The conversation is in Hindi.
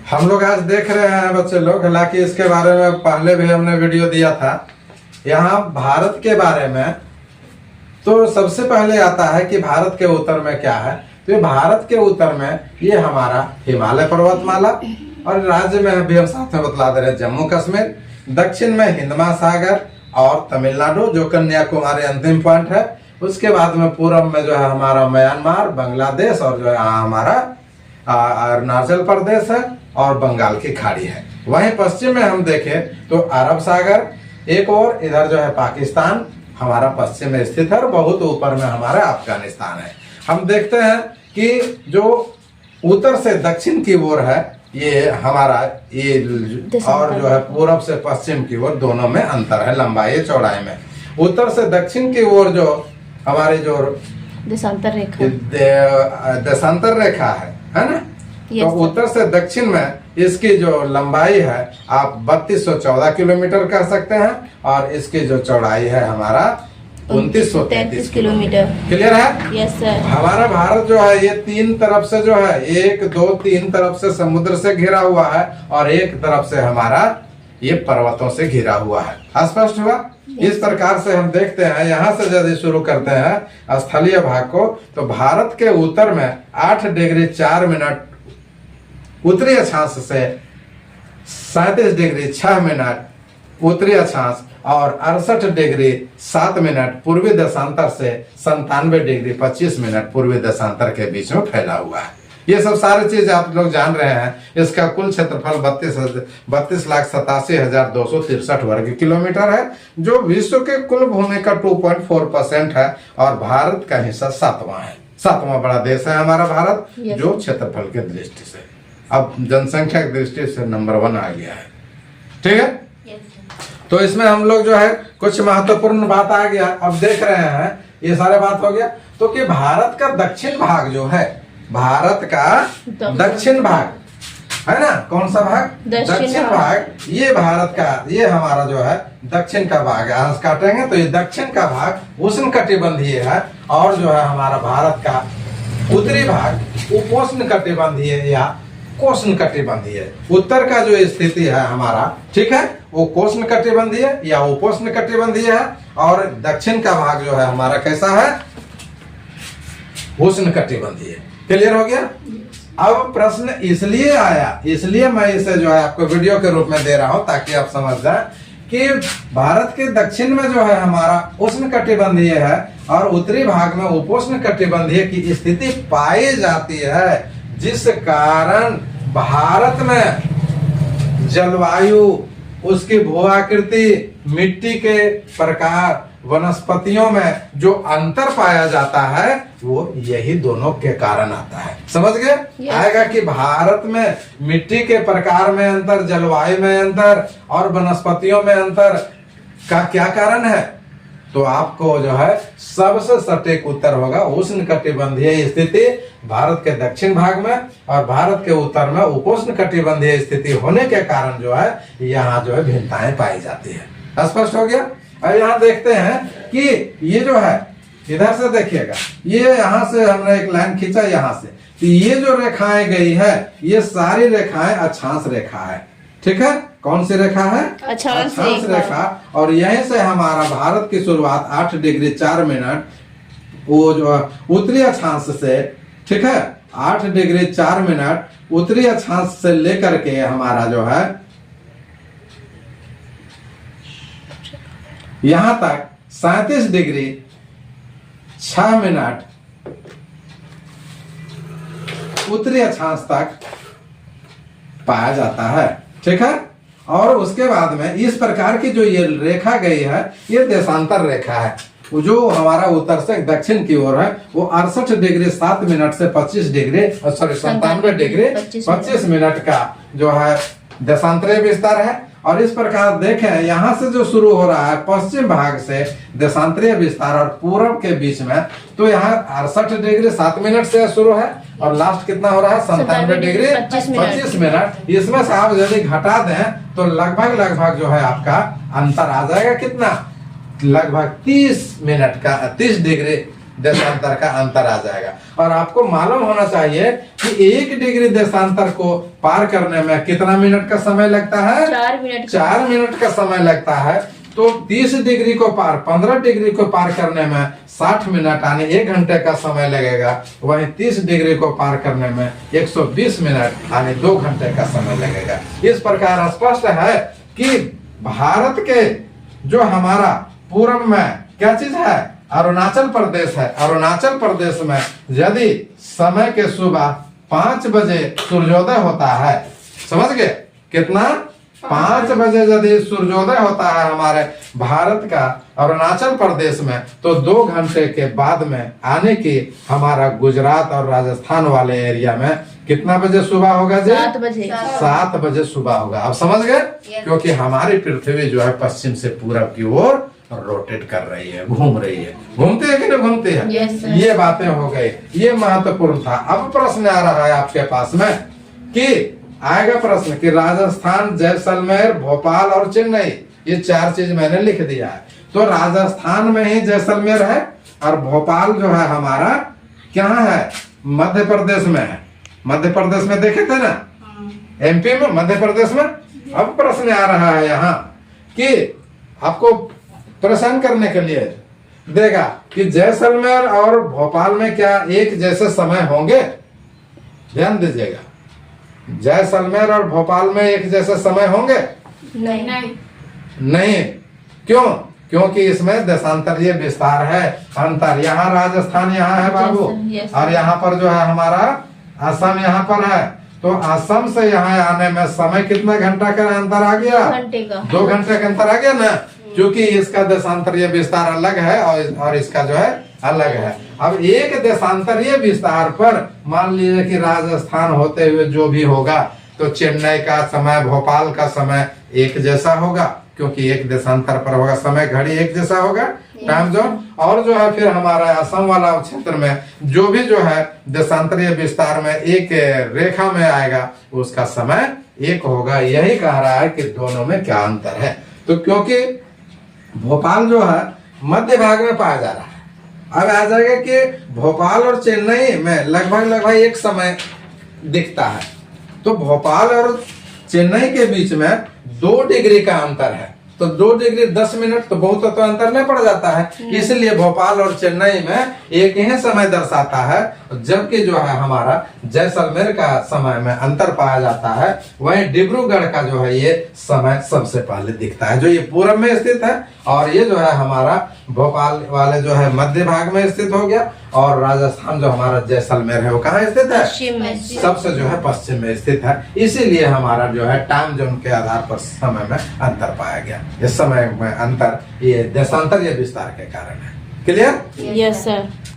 हम लोग आज देख रहे हैं बच्चे लोग, हालांकि इसके बारे में पहले भी हमने वीडियो दिया था। यहाँ भारत के बारे में तो सबसे पहले आता है कि भारत के उत्तर में क्या है। तो ये भारत के उत्तर में ये हमारा हिमालय पर्वतमाला, और राज्य में भी हम साथ में बतला दे रहे हैं जम्मू कश्मीर, दक्षिण में हिंद महासागर और तमिलनाडु जो कन्याकुमारी अंतिम पॉइंट है। उसके बाद में पूर्व में जो है हमारा म्यांमार, बांग्लादेश और जो है हमारा अरुणाचल प्रदेश है और बंगाल की खाड़ी है। वहीं पश्चिम में हम देखें तो अरब सागर, एक और इधर जो है पाकिस्तान हमारा पश्चिम में स्थित है और बहुत ऊपर में हमारा अफगानिस्तान है। हम देखते हैं कि जो उत्तर से दक्षिण की ओर है ये हमारा ये, और जो है पूर्व से पश्चिम की ओर दोनों में अंतर है लंबाई चौड़ाई में। उत्तर से दक्षिण की ओर जो हमारी जो देशांतर रेखा है ना, तो उत्तर से दक्षिण में इसकी जो लंबाई है आप 3214 किलोमीटर कर सकते हैं और इसकी जो चौड़ाई है हमारा 2933 किलोमीटर। क्लियर है? Yes sir. हमारा भारत जो है ये तीन तरफ से जो है 1 2 3 तरफ से समुद्र से घिरा हुआ है और एक तरफ से हमारा ये पर्वतों से घिरा हुआ है। स्पष्ट हुआ? इस प्रकार से हम देखते हैं, यहाँ से यदि शुरू करते हैं स्थलीय भाग को, तो भारत के उत्तर में 8 डिग्री 4 मिनट उत्तरी अक्षांश से 37 डिग्री 6 मिनट उत्तरी अक्षांश और 68 डिग्री 7 मिनट पूर्वी देशांतर से 97 डिग्री 25 मिनट पूर्वी देशांतर के बीच में फैला हुआ है। ये सब सारी चीज आप लोग जान रहे हैं। इसका कुल क्षेत्रफल 32,87,263 वर्ग किलोमीटर है, जो विश्व के कुल भूमि का 2.4% है और भारत का हिस्सा 7वां है। 7वां बड़ा देश है हमारा भारत, जो क्षेत्रफल के दृष्टि से, अब जनसंख्या की दृष्टि से नंबर 1 आ गया है। ठीक है, तो इसमें हम लोग जो है कुछ महत्वपूर्ण बात आ गया। अब देख रहे हैं ये सारे बात हो गया, तो कि भारत का दक्षिण भाग जो है, भारत का दक्षिण भाग है ना, कौन सा भाग? दक्षिण भाग। ये भारत का, ये हमारा जो है दक्षिण का भाग है। अंश काटेंगे तो ये दक्षिण का भाग उष्ण कटिबंधीय है और जो है हमारा भारत का उत्तरी भाग उपोष्ण कटिबंधीय या कोष्ण कटिबंधीय। उत्तर का जो स्थिति है हमारा, ठीक है, वो कोष्ण कटिबंधीय या उपोष्ण कटिबंधीय है और दक्षिण का भाग जो है हमारा कैसा है? उष्ण कटिबंधीय। क्लियर हो गया? अब प्रश्न इसलिए आया, इसलिए मैं इसे जो है आपको वीडियो के रूप में दे रहा हूं ताकि आप समझ जाए कि भारत के दक्षिण में जो है हमारा उष्ण कटिबंधीय है और उत्तरी भाग में उपोष्ण कटिबंधीय की स्थिति पाई जाती है, जिस कारण भारत में जलवायु, उसकी भू आकृति, मिट्टी के प्रकार, वनस्पतियों में जो अंतर पाया जाता है वो यही दोनों के कारण आता है। समझ गए? आएगा कि भारत में मिट्टी के प्रकार में अंतर, जलवायु में अंतर और वनस्पतियों में अंतर का क्या कारण है? तो आपको जो है सबसे सटीक उत्तर होगा उष्ण कटिबंधीय स्थिति भारत के दक्षिण भाग में और भारत के उत्तर में उपोष्ण कटिबंधीय स्थिति होने के कारण जो है यहाँ जो है भिन्नताएं पाई जाती है। स्पष्ट हो गया? और यहाँ देखते हैं कि ये जो है, इधर से देखिएगा, ये यहाँ से हमने एक लाइन खींचा यहाँ से, तो ये जो रेखाएं गई है ये सारी रेखाएं अक्षांश रेखा है। ठीक है, कौन सी रेखा है? अक्षांश रेखा। और यहीं से हमारा भारत की शुरुआत 8 डिग्री 4 मिनट वो जो उत्तरी अक्षांश से, ठीक है, 8 डिग्री 4 मिनट उत्तरी अक्षांश से लेकर के हमारा जो है यहां तक 37 डिग्री 6 मिनट उत्तरी अक्षांश तक पाया जाता है। ठीक है, और उसके बाद में इस प्रकार की जो ये रेखा गई है ये देशांतर रेखा है। जो हमारा उत्तर से दक्षिण की ओर है वो 68 डिग्री 7 मिनट से 25 डिग्री 97 डिग्री 25 मिनट का जो है देशांतरीय विस्तार है। और इस प्रकार देखें यहाँ से जो शुरू हो रहा है पश्चिम भाग से देशांतरीय विस्तार और पूर्व के बीच में, तो यहाँ 68 डिग्री 7 मिनट से शुरू है और लास्ट कितना हो रहा है? 97 डिग्री 25 मिनट। इसमें से आप यदि घटा दें तो लगभग जो है आपका अंतर आ जाएगा कितना? लगभग 30 मिनट का, 30 डिग्री देशांतर का अंतर आ जाएगा। और आपको मालूम होना चाहिए कि 1 डिग्री देशांतर को पार करने में कितना मिनट का समय लगता है? 4 मिनट। 4 मिनट का समय लगता है। तो 30 डिग्री को पार 15 डिग्री को पार करने में 60 मिनट यानी 1 घंटे का समय लगेगा। वहीं 30 डिग्री को पार करने में 120 मिनट यानी 2 घंटे का समय लगेगा। इस प्रकार स्पष्ट है कि भारत के जो हमारा पूर्व में क्या चीज है? अरुणाचल प्रदेश है। अरुणाचल प्रदेश में यदि समय के सुबह 5 बजे सूर्योदय होता है, समझ गए कितना? 5 बजे यदि सूर्योदय होता है हमारे भारत का अरुणाचल प्रदेश में, तो 2 घंटे के बाद में आने की हमारा गुजरात और राजस्थान वाले एरिया में कितना बजे सुबह होगा जी? 7 बजे। 7 बजे सुबह होगा। अब समझ गए? क्योंकि हमारी पृथ्वी जो है पश्चिम से पूरब की ओर रोटेट कर रही है, घूम रही है। घूमते है कि नहीं घूमते है? Yes, sir. ये बातें हो गई, ये महत्वपूर्ण था। अब प्रश्न आ रहा है आपके पास में कि आएगा प्रश्न कि राजस्थान, जैसलमेर, भोपाल और चेन्नई, ये 4 चीज मैंने लिख दिया है। तो राजस्थान में ही जैसलमेर है और भोपाल जो है हमारा क्या है? मध्य प्रदेश में है। मध्य प्रदेश में देखे थे ना, एमपी में, मध्य प्रदेश में। अब प्रश्न आ रहा है यहाँ कि आपको परेशान करने के लिए देगा कि जैसलमेर और भोपाल में क्या एक जैसे समय होंगे? ध्यान दीजिएगा, जैसलमेर और भोपाल में एक जैसे समय होंगे? नहीं। क्यों? क्योंकि इसमें देशांतरीय विस्तार है, अंतर। यहाँ राजस्थान यहाँ है बाबू, और यहाँ पर जो है हमारा असम यहाँ पर है। तो असम से यहाँ आने में समय कितना घंटा का अंतर आ गया? 2 घंटे का। 2 घंटे का अंतर आ गया ना, क्योंकि इसका देशांतरीय विस्तार अलग है और इसका जो है अलग है। अब एक देशांतरीय विस्तार पर मान लीजिए कि राजस्थान होते हुए जो भी होगा, तो चेन्नई का समय, भोपाल का समय एक जैसा होगा, क्योंकि एक देशांतर पर होगा, समय घड़ी एक जैसा होगा, टाइम जोन। और जो है फिर हमारा असम वाला क्षेत्र में जो भी जो है देशांतरीय विस्तार में एक रेखा में आएगा, उसका समय एक होगा। यही कह रहा है कि दोनों में क्या अंतर है। तो क्योंकि भोपाल जो है मध्य भाग में पाया जा रहा है, अब आ जाएगा कि भोपाल और चेन्नई में लगभग एक समय दिखता है। तो भोपाल और चेन्नई के बीच में 2 डिग्री का अंतर है। तो 2 डिग्री 10 मिनट तो बहुत तो अंतर नहीं पड़ जाता है। इसलिए भोपाल और चेन्नई में एक ही समय दर्शाता है, जबकि जो है हमारा जैसलमेर का समय में अंतर पाया जाता है। वहीं डिब्रूगढ़ का जो है ये समय सबसे पहले दिखता है, जो ये पूरब में स्थित है, और ये जो है हमारा भोपाल वाले जो है मध्य भाग में स्थित हो गया, और राजस्थान जो हमारा जैसलमेर है वो कहाँ स्थित है? पश्चिम में। सबसे जो है पश्चिम में स्थित है। इसीलिए हमारा जो है टाइम जोन के आधार पर समय में अंतर पाया गया। इस समय में अंतर ये देशांतरीय विस्तार के कारण है। क्लियर? Yes sir.